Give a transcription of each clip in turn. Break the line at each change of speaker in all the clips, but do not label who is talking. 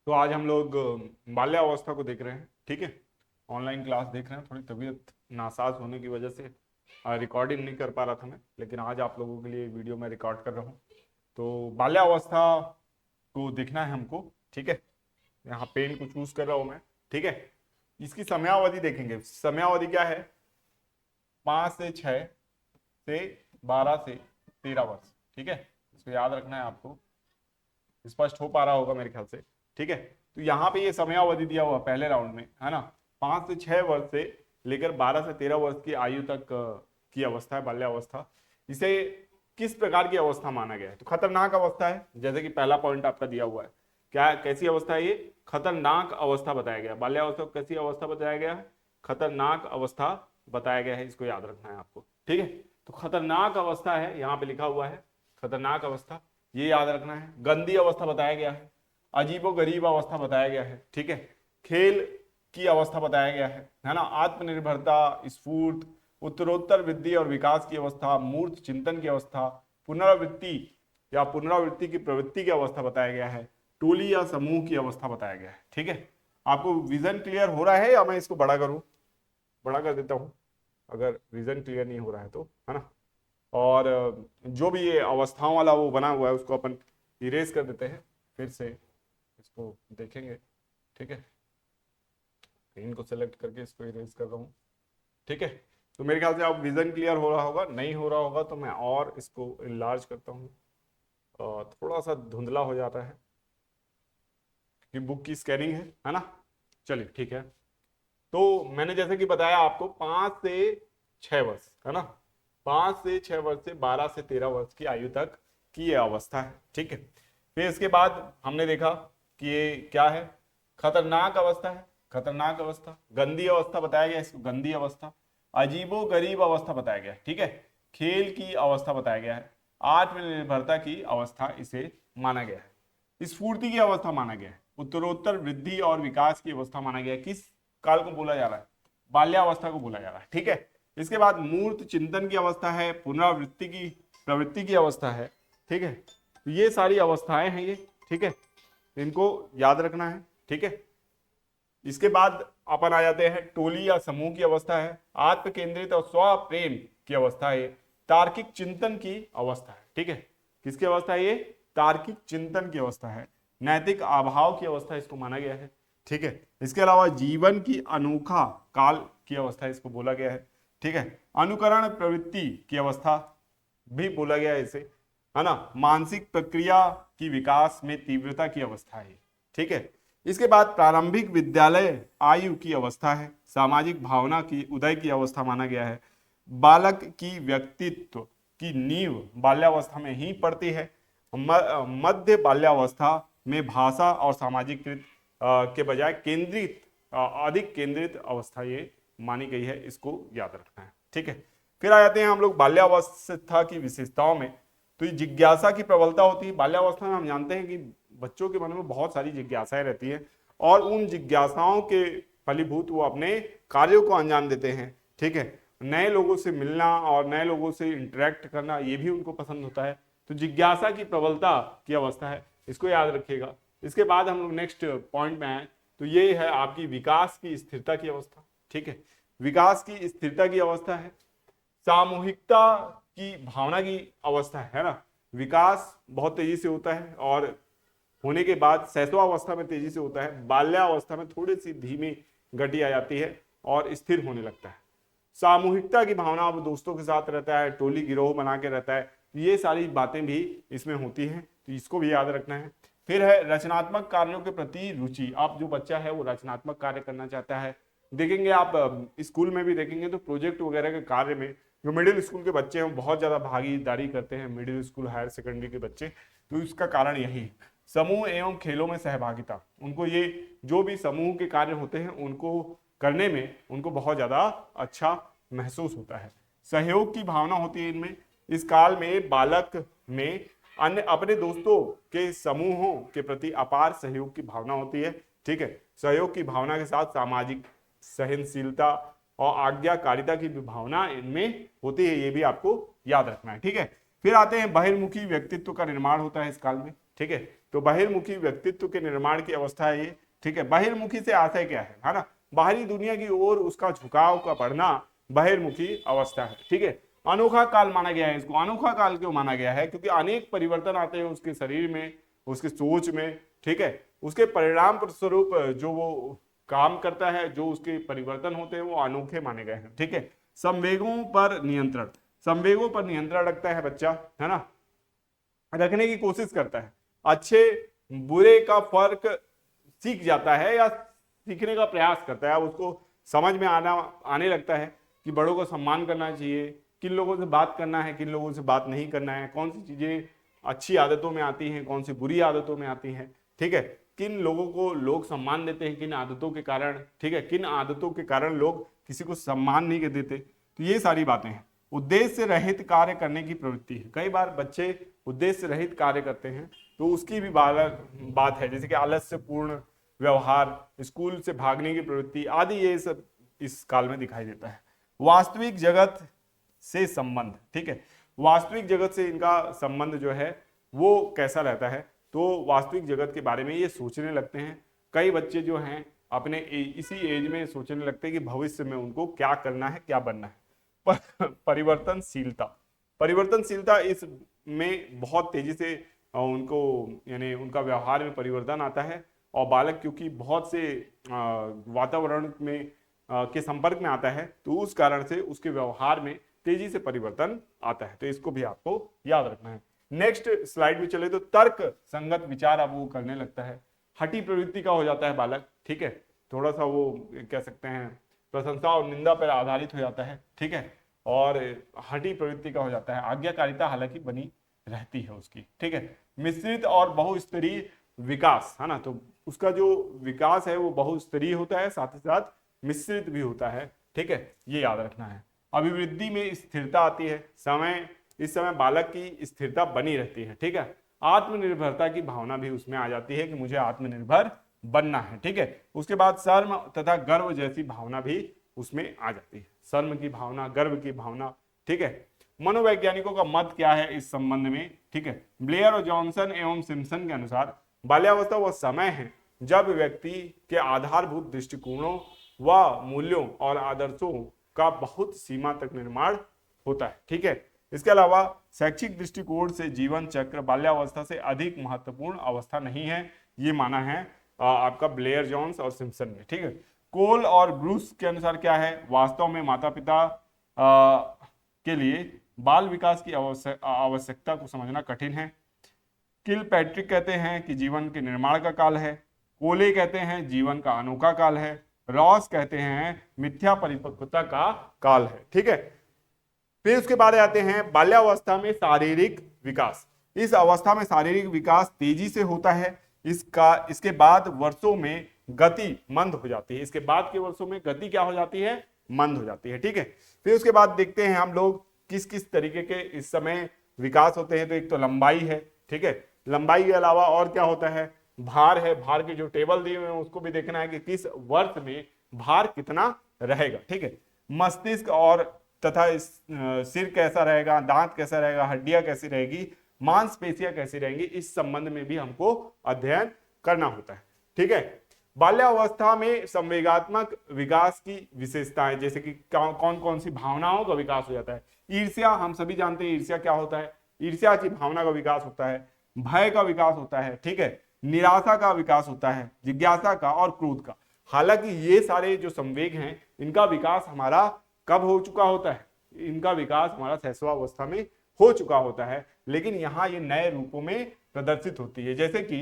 तो आज हम लोग बाल्यावस्था को देख रहे हैं। ठीक है, ऑनलाइन क्लास देख रहे हैं। थोड़ी तबीयत नासाज होने की वजह से रिकॉर्डिंग नहीं कर पा रहा था मैं, लेकिन आज आप लोगों के लिए वीडियो में रिकॉर्ड कर रहा हूँ। तो बाल्यावस्था को देखना है हमको। ठीक है, यहाँ पेन को चूज कर रहा हूँ मैं। ठीक है, इसकी समयावधि देखेंगे। समयावधि क्या है? 5 से 6 से 12 से 13 वर्ष। ठीक है, इसको याद रखना है आपको। स्पष्ट हो पा रहा होगा मेरे ख्याल से। ठीक है, तो यहाँ पे ये समयावधि दिया हुआ पहले राउंड में, है ना। 5 से 6 वर्ष से लेकर 12 से 13 वर्ष की आयु तक की अवस्था है बाल्यावस्था। इसे किस प्रकार की अवस्था माना गया है? तो खतरनाक अवस्था है, जैसे कि पहला पॉइंट आपका दिया हुआ है। क्या कैसी अवस्था है ये? खतरनाक अवस्था बताया गया। बाल्यावस्था को कैसी अवस्था बताया गया है? खतरनाक अवस्था बताया गया है। इसको याद रखना है आपको। ठीक है, तो खतरनाक अवस्था है, यहाँ पे लिखा हुआ है खतरनाक अवस्था, ये याद रखना है। गंदी अवस्था बताया गया है। अजीबो गरीब अवस्था बताया गया है। ठीक है, खेल की अवस्था बताया गया है ना। आत्मनिर्भरता, स्फूर्त, उत्तरोत्तर वृद्धि और विकास की अवस्था, मूर्त चिंतन की अवस्था, पुनरावृत्ति या पुनरावृत्ति की प्रवृत्ति की अवस्था बताया गया है, टोली या समूह की अवस्था बताया गया है। ठीक है, आपको विजन क्लियर हो रहा है या मैं इसको बड़ा करूं? बड़ा कर देता हूं अगर विजन क्लियर नहीं हो रहा है तो, है ना। और जो भी ये अवस्थाओं वाला वो बना हुआ है उसको अपन इरेज कर देते हैं, फिर से इसको देखेंगे। ठीक है, इनको सेलेक्ट करके इसको इरेज कर रहा हूँ। ठीक है, तो मेरे ख्याल से अब विजन क्लियर हो रहा होगा। नहीं हो रहा होगा तो मैं और इसको इनलार्ज करता हूँ। थोड़ा सा धुंधला हो जाता है क्योंकि बुक की स्कैनिंग है ना। चलिए ठीक है, तो मैंने जैसे कि बताया आपको 5 से 6 वर्ष, है ना। 5 से 6 वर्ष से 12 से 13 वर्ष की आयु तक की यह अवस्था है। ठीक है, फिर इसके बाद हमने देखा कि ये क्या है? खतरनाक अवस्था है। खतरनाक अवस्था, गंदी अवस्था बताया गया इसको, गंदी अवस्था। अजीबो गरीब अवस्था बताया गया। ठीक है, खेल की अवस्था बताया गया है। आत्मनिर्भरता की अवस्था इसे माना गया है। स्फूर्ति की अवस्था माना गया है। उत्तरोत्तर वृद्धि और विकास की अवस्था माना गया है। किस काल को बोला जा रहा है? बाल्यावस्था को बोला जा रहा है। ठीक है, इसके बाद मूर्त चिंतन की अवस्था है, पुनरावृत्ति की प्रवृत्ति की अवस्था है। ठीक है, तो ये सारी अवस्थाएं हैं ये। ठीक है, इनको याद रखना है। ठीक है, इसके बाद अपन आ जाते हैं टोली या समूह की अवस्था है। आत्म केंद्रित और स्व प्रेम की अवस्था है। तार्किक चिंतन की अवस्था है। ठीक है, किसकी अवस्था है ये? तार्किक चिंतन की अवस्था है। नैतिक अभाव की अवस्था इसको माना गया है। ठीक है, इसके अलावा जीवन की अनोखा काल की अवस्था इसको बोला गया है। ठीक है, अनुकरण प्रवृत्ति की अवस्था भी बोला गया है इसे, है ना। मानसिक प्रक्रिया की विकास में तीव्रता की अवस्था है। ठीक है, इसके बाद प्रारंभिक विद्यालय आयु की अवस्था है। सामाजिक भावना की उदय की अवस्था माना गया है। बालक की व्यक्तित्व की नींव बाल्यावस्था में ही पड़ती है। मध्य बाल्यावस्था में भाषा और सामाजिक के बजाय केंद्रित, अधिक केंद्रित अवस्था ये मानी गई है। इसको याद रखना है। ठीक है, फिर आ जाते हैं हम लोग बाल्यावस्था की विशेषताओं में। तो ये जिज्ञासा की प्रबलता होती है बाल्यावस्था में। हम जानते हैं कि बच्चों के मन में बहुत सारी जिज्ञासाएं रहती है और उन जिज्ञासाओं के फलीभूत वो अपने कार्यों को अंजाम देते हैं। ठीक है, नए लोगों से मिलना और नए लोगों से इंटरेक्ट करना ये भी उनको पसंद होता है। तो जिज्ञासा की प्रबलता की अवस्था है, इसको याद रखिएगा। इसके बाद हम लोग नेक्स्ट पॉइंट में आए तो ये है आपकी विकास की स्थिरता की अवस्था। ठीक है, विकास की स्थिरता की अवस्था है। सामूहिकता की भावना की अवस्था है ना। विकास बहुत तेजी से होता है और होने के बाद शैशवावस्था में तेजी से होता है। बाल्यावस्था में थोड़ी सी धीमी गति आ जाती है और स्थिर होने लगता है। सामूहिकता की भावना, अब दोस्तों के साथ रहता है, टोली गिरोह बना के रहता है, ये सारी बातें भी इसमें होती हैं, तो इसको भी याद रखना है। फिर है रचनात्मक कार्यों के प्रति रुचि। आप जो बच्चा है वो रचनात्मक कार्य करना चाहता है। देखेंगे आप स्कूल में भी देखेंगे तो प्रोजेक्ट वगैरह के कार्य में जो मिडिल स्कूल के बच्चे हैं बहुत ज्यादा भागीदारी करते हैं, मिडिल स्कूल हायर सेकेंडरी के बच्चे। तो इसका कारण यही है। समूह एवं खेलों में सहभागिता, उनको ये जो भी समूह के कार्य होते हैं उनको करने में उनको बहुत ज्यादा अच्छा महसूस होता है। सहयोग की भावना होती है इनमें। इस काल में बालक में अन्य अपने दोस्तों के समूहों के प्रति अपार सहयोग की भावना होती है। ठीक है, सहयोग की भावना के साथ सामाजिक सहनशीलता और आज्ञाकारिता की भी भावना इनमें होती है, ये भी आपको याद रखना है। ठीक है, फिर आते हैं बहिर्मुखी व्यक्तित्व का निर्माण होता है इस काल में। ठीक है। तो बहिर्मुखी व्यक्तित्व के निर्माण की अवस्था है ये, ठीक है। बहिर्मुखी से आशय क्या है ना, बाहरी दुनिया की ओर उसका झुकाव का बढ़ना बहिर्मुखी अवस्था है, ठीक है। अनोखा काल माना गया है इसको। अनोखा काल क्यों माना गया है? क्योंकि अनेक परिवर्तन आते हैं उसके शरीर में, उसकी सोच में, ठीक है। उसके परिणाम स्वरूप जो वो काम करता है, जो उसके परिवर्तन होते हैं वो अनोखे माने गए हैं, ठीक है। संवेगों पर नियंत्रण, संवेगों पर नियंत्रण रखता है बच्चा, है ना, रखने की कोशिश करता है। अच्छे बुरे का फर्क सीख जाता है या सीखने का प्रयास करता है, उसको समझ में आने लगता है कि बड़ों को सम्मान करना चाहिए, किन लोगों से बात करना है, किन लोगों से बात नहीं करना है, कौन सी चीजें अच्छी आदतों में आती हैं, कौन सी बुरी आदतों में आती हैं, ठीक है। किन लोगों को लोग सम्मान देते हैं किन आदतों के कारण, ठीक है, किन आदतों के कारण लोग किसी को सम्मान नहीं देते। तो ये सारी बातें हैं। उद्देश्य रहित कार्य करने की प्रवृत्ति है। कई बार बच्चे उद्देश्य रहित कार्य करते हैं तो उसकी भी बात है, जैसे कि आलस्यपूर्ण व्यवहार, स्कूल से भागने की प्रवृत्ति आदि, ये सब इस काल में दिखाई देता है। वास्तविक जगत से संबंध, ठीक है, वास्तविक जगत से इनका संबंध जो है वो कैसा रहता है? तो वास्तविक जगत के बारे में ये सोचने लगते हैं। कई बच्चे जो हैं अपने इसी एज में सोचने लगते हैं कि भविष्य में उनको क्या करना है, क्या बनना है। परिवर्तनशीलता, परिवर्तनशीलता इसमें बहुत तेजी से उनको यानी उनका व्यवहार में परिवर्तन आता है। और बालक क्योंकि बहुत से वातावरण में के संपर्क में आता है तो उस कारण से उसके व्यवहार में तेजी से परिवर्तन आता है। तो इसको भी आपको याद रखना है। नेक्स्ट स्लाइड में चले तो तर्क संगत विचार अब वो करने लगता है। हठी प्रवृत्ति का हो जाता है बालक, ठीक है, थोड़ा सा वो कह सकते हैं प्रशंसा और निंदा पर आधारित हो जाता है, ठीक है, और हठी प्रवृत्ति का हो जाता है। आज्ञाकारिता हालांकि बनी रहती है उसकी, ठीक है। मिश्रित और बहुस्तरीय विकास, है ना, तो उसका जो विकास है वो बहुस्तरीय होता है, साथ ही साथ मिश्रित भी होता है, ठीक है, ये याद रखना है। अभिवृद्धि में स्थिरता आती है, इस समय बालक की स्थिरता बनी रहती है, ठीक है। आत्मनिर्भरता की भावना भी उसमें आ जाती है कि मुझे आत्मनिर्भर बनना है, ठीक है। उसके बाद शर्म तथा गर्व जैसी भावना भी उसमें आ जाती है, शर्म की भावना, गर्व की भावना, ठीक है। मनोवैज्ञानिकों का मत क्या है इस संबंध में, ठीक है। ब्लेयर और जॉनसन एवं सिम्पसन के अनुसार बाल्यावस्था वह समय है जब व्यक्ति के आधारभूत दृष्टिकोणों व मूल्यों और आदर्शों का बहुत सीमा तक निर्माण होता है, ठीक है। इसके अलावा शैक्षिक दृष्टिकोण से जीवन चक्र बाल्यावस्था से अधिक महत्वपूर्ण अवस्था नहीं है, ये माना है आपका ब्लेयर जॉन्स और सिम्पसन ने, ठीक है। कोल और ब्रूस के अनुसार क्या है? वास्तव में माता पिता के लिए बाल विकास की आवश्यकता को समझना कठिन है। किल पैट्रिक कहते हैं कि जीवन के निर्माण का काल है। कोले कहते हैं जीवन का अनोखा काल है। रॉस कहते हैं मिथ्या परिपक्वता का काल है, ठीक है। फिर उसके बाद आते हैं बाल्यावस्था में शारीरिक विकास। इस अवस्था में शारीरिक विकास तेजी से होता है। इसके बाद वर्षों में गति मंद हो जाती है। इसके बाद के वर्षों में गति क्या हो जाती है? मंद हो जाती है, ठीक है। फिर उसके बाद देखते हैं हम लोग किस किस तरीके के इस समय विकास होते हैं। तो एक तो लंबाई है, ठीक है, लंबाई के अलावा और क्या होता है? भार है। भार के जो टेबल दिए हुए हैं उसको भी देखना है कि किस वर्ष में भार कितना रहेगा, ठीक है। मस्तिष्क और तथा सिर कैसा रहेगा, दांत कैसा रहेगा, हड्डियां कैसी रहेगी, मांसपेशियां कैसी रहेंगी, इस संबंध में भी हमको अध्ययन करना होता है, ठीक है। बाल्यावस्था में संवेगात्मक विकास की विशेषताएं, जैसे कि कौन कौन सी भावनाओं का विकास हो जाता है। ईर्ष्या, हम सभी जानते हैं ईर्ष्या क्या होता है। ईर्ष्या की भावना का विकास होता है। भय का विकास होता है, ठीक है। निराशा का विकास होता है, जिज्ञासा का और क्रोध का। हालांकि ये सारे जो संवेग हैं इनका विकास हमारा कब हो चुका होता है? इनका विकास हमारा शैशवावस्था में हो चुका होता है, लेकिन यहाँ ये नए रूपों में प्रदर्शित होती है। जैसे कि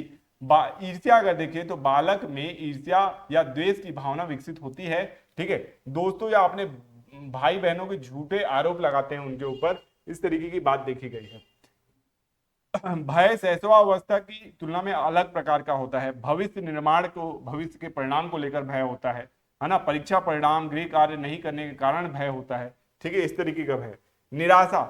ईर्ष्या अगर देखिए तो बालक में ईर्ष्या या द्वेष की भावना विकसित होती है, ठीक है। दोस्तों या अपने भाई बहनों के झूठे आरोप लगाते हैं उनके ऊपर, इस तरीके की बात देखी गई है। भय शैशवावस्था की तुलना में अलग प्रकार का होता है। भविष्य निर्माण को, भविष्य के परिणाम को लेकर भय होता है ना। परीक्षा परिणाम, गृह कार्य नहीं करने के कारण भय होता है, ठीक है, इस तरीके का भय। निराशा,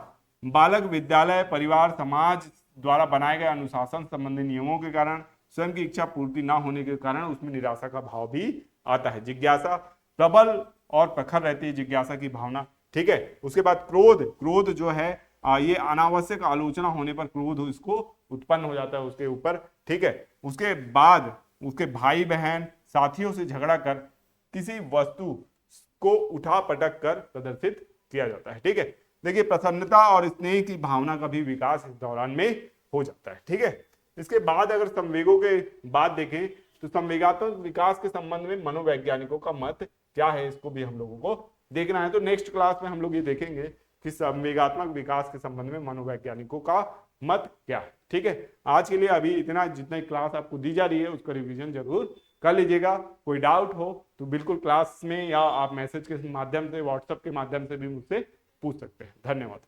बालक विद्यालय, परिवार, समाज द्वारा बनाए गए अनुशासन संबंधी नियमों के कारण, स्वयं की इच्छा पूर्ति ना होने के कारण उसमें निराशा का भाव भी आता है। जिज्ञासा, प्रबल और प्रखर रहती है जिज्ञासा की भावना, ठीक है। उसके बाद क्रोध, क्रोध जो है ये अनावश्यक आलोचना होने पर क्रोध इसको उत्पन्न हो जाता है उसके ऊपर, ठीक है। उसके बाद उसके भाई बहन साथियों से झगड़ा कर किसी वस्तु को उठा पटक कर प्रदर्शित किया जाता है, ठीक है। देखिए प्रसन्नता और स्नेह की भावना का भी विकास इस दौरान में हो जाता है, ठीक है। इसके बाद अगर संवेगों के बाद देखें तो संवेगात्मक विकास के संबंध में मनोवैज्ञानिकों का मत क्या है, इसको भी हम लोगों को देखना है। तो नेक्स्ट क्लास में हम लोग ये देखेंगे कि संवेगात्मक विकास के संबंध में मनोवैज्ञानिकों का मत क्या है, ठीक है। आज के लिए अभी इतना, जितना क्लास आपको दी जा रही है उसका रिवीजन जरूर कर लीजिएगा। कोई डाउट हो तो बिल्कुल क्लास में या आप मैसेज के माध्यम से, व्हाट्सएप के माध्यम से भी मुझसे पूछ सकते हैं। धन्यवाद।